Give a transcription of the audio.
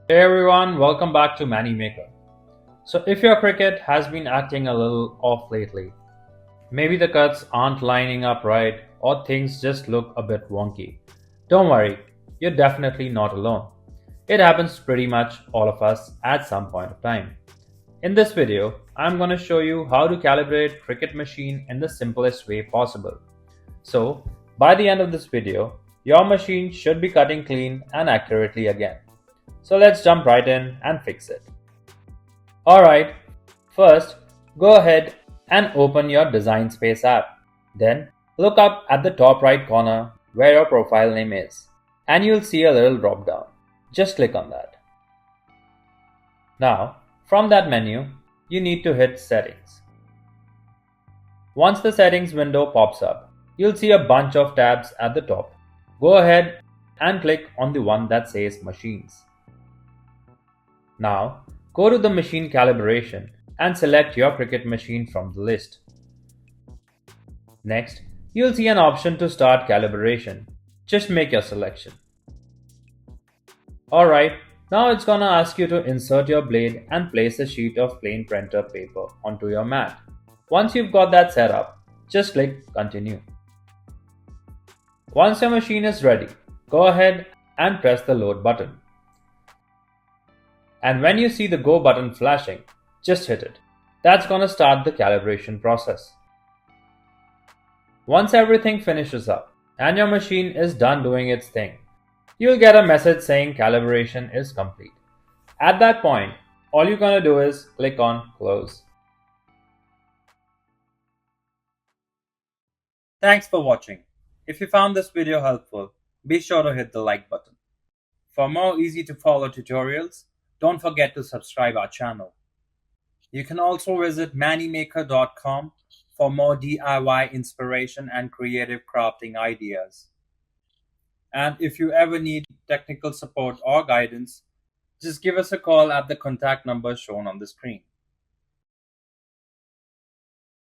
Hey everyone, welcome back to Mani Maker. So if your Cricut has been acting a little off lately, maybe the cuts aren't lining up right or things just look a bit wonky, don't worry, you're definitely not alone. It happens pretty much all of us at some point of time. In this video, I'm going to show you how to calibrate Cricut Machine in the simplest way possible. So by the end of this video, your machine should be cutting clean and accurately again. So let's jump right in and fix it. Alright, first go ahead and open your Design Space app. Then look up at the top right corner where your profile name is and you'll see a little drop down. Just click on that. Now, from that menu, you need to hit Settings. Once the Settings window pops up, you'll see a bunch of tabs at the top. Go ahead and click on the one that says Machines. Now, go to the Machine Calibration and select your Cricut machine from the list. Next, you'll see an option to start calibration. Just make your selection. Alright, now it's gonna ask you to insert your blade and place a sheet of plain printer paper onto your mat. Once you've got that set up, just click Continue. Once your machine is ready, go ahead and press the Load button. And when you see the Go button flashing, just hit it. That's gonna start the calibration process. Once everything finishes up and your machine is done doing its thing, you'll get a message saying calibration is complete. At that point, all you're gonna do is click on Close. Thanks for watching. If you found this video helpful, be sure to hit the like button. For more easy to follow tutorials, don't forget to subscribe our channel. You can also visit manimaker.com for more DIY inspiration and creative crafting ideas. And if you ever need technical support or guidance, just give us a call at the contact number shown on the screen.